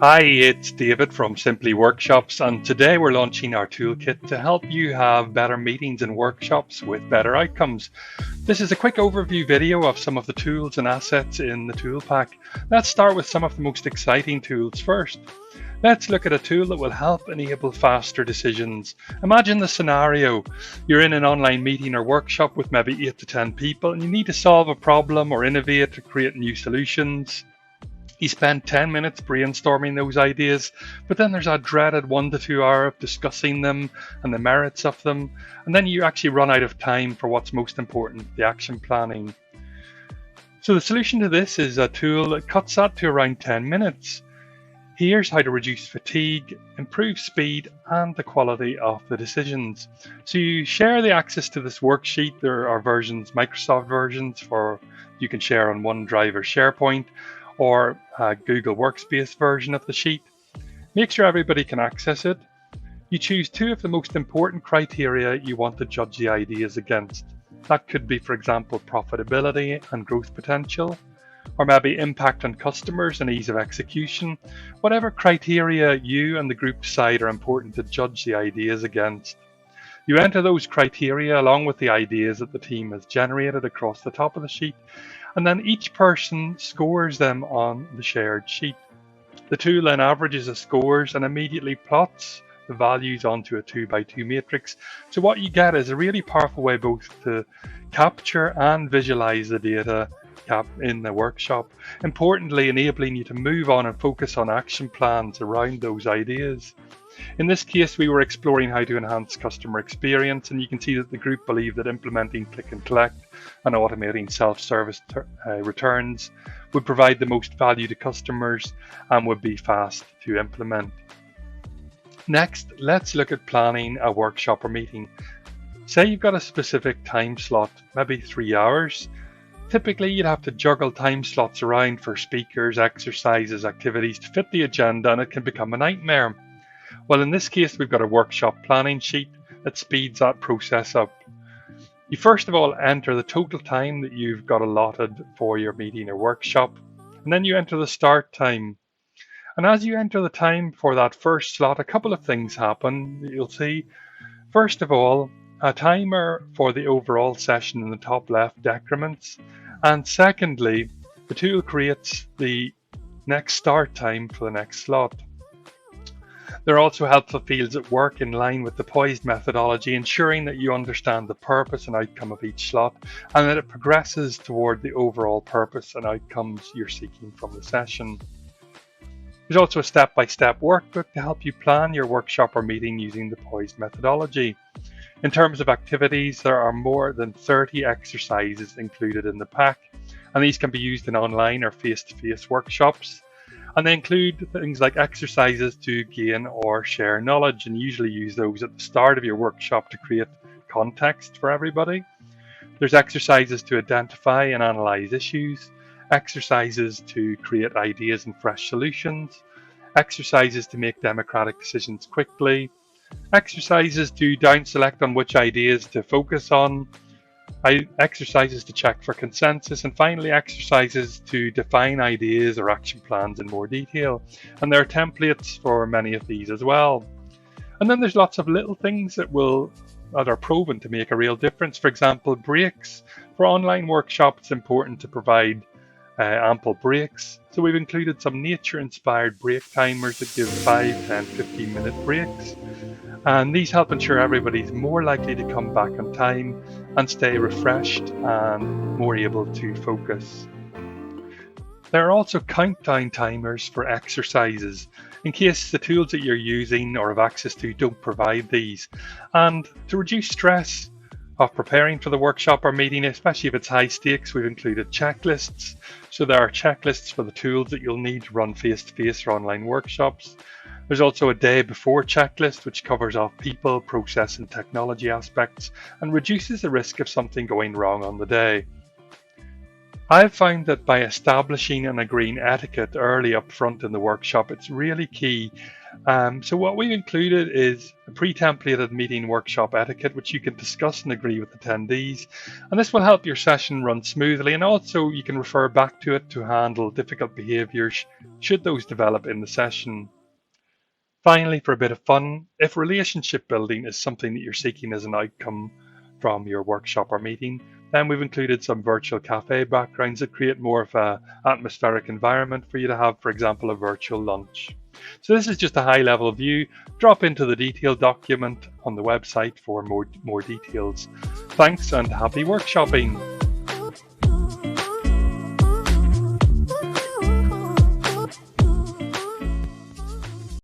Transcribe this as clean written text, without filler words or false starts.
Hi, it's David from Simply Workshops, and today we're launching our toolkit to help you have better meetings and workshops with better outcomes. This is a quick overview video of some of the tools and assets in the tool pack. Let's start with some of the most exciting tools first. Let's look at a tool that will help enable faster decisions. Imagine the scenario. You're in an online meeting or workshop with maybe 8 to 10 people and you need to solve a problem or innovate or create new solutions. You spend 10 minutes brainstorming those ideas, but then there's that dreaded 1 to 2 hour of discussing them and the merits of them, and then you actually run out of time for what's most important, the action planning. So the solution to this is a tool that cuts that to around 10 minutes. Here's how to reduce fatigue, improve speed, and the quality of the decisions. So you share the access to this worksheet. There are versions, Microsoft versions, for you can share on OneDrive or SharePoint, or a Google Workspace version of the sheet. Make sure everybody can access it. You choose 2 of the most important criteria you want to judge the ideas against. That could be, for example, profitability and growth potential, or maybe impact on customers and ease of execution. Whatever criteria you and the group decide are important to judge the ideas against. You enter those criteria along with the ideas that the team has generated across the top of the sheet, and then each person scores them on the shared sheet. The tool then averages the scores and immediately plots the values onto a 2x2 matrix. So what you get is a really powerful way both to capture and visualize the data in the workshop, importantly enabling you to move on and focus on action plans around those ideas. In this case, we were exploring how to enhance customer experience, and you can see that the group believed that implementing click and collect and automating self-service returns would provide the most value to customers and would be fast to implement. Next, let's look at planning a workshop or meeting. Say you've got a specific time slot, maybe 3 hours. Typically, you'd have to juggle time slots around for speakers, exercises, activities to fit the agenda, and it can become a nightmare. Well, in this case, we've got a workshop planning sheet that speeds that process up. You first of all enter the total time that you've got allotted for your meeting or workshop, and then you enter the start time. And as you enter the time for that first slot, a couple of things happen that you'll see. First of all, a timer for the overall session in the top left decrements, and secondly, the tool creates the next start time for the next slot. There are also helpful fields that work in line with the poised methodology, ensuring that you understand the purpose and outcome of each slot and that it progresses toward the overall purpose and outcomes you're seeking from the session. There's also a step-by-step workbook to help you plan your workshop or meeting using the poised methodology. In terms of activities, there are more than 30 exercises included in the pack, and these can be used in online or face-to-face workshops. And they include things like exercises to gain or share knowledge, and usually use those at the start of your workshop to create context for everybody. There's exercises to identify and analyze issues, exercises to create ideas and fresh solutions, exercises to make democratic decisions quickly, exercises to down select on which ideas to focus on, exercises to check for consensus, and finally exercises to define ideas or action plans in more detail. And there are templates for many of these as well. And then there's lots of little things that are proven to make a real difference. For example, breaks. For online workshops, it's important to provide ample breaks. So we've included some nature-inspired break timers that give 5, 10, 15-minute breaks. And these help ensure everybody's more likely to come back on time and stay refreshed and more able to focus. There are also countdown timers for exercises in case the tools that you're using or have access to don't provide these. And to reduce stress of preparing for the workshop or meeting, especially if it's high stakes, we've included checklists. So there are checklists for the tools that you'll need to run face-to-face or online workshops. There's also a day before checklist, which covers off people, process, and technology aspects and reduces the risk of something going wrong on the day. I've found that by establishing and agreeing etiquette early up front in the workshop, it's really key. So what we've included is a pre-templated meeting workshop etiquette, which you can discuss and agree with attendees. And this will help your session run smoothly. And also you can refer back to it to handle difficult behaviors should those develop in the session. Finally, for a bit of fun, if relationship building is something that you're seeking as an outcome from your workshop or meeting, then we've included some virtual cafe backgrounds that create more of a atmospheric environment for you to have, for example, a virtual lunch. So this is just a high level view. Drop into the detailed document on the website for more details. Thanks and happy workshopping.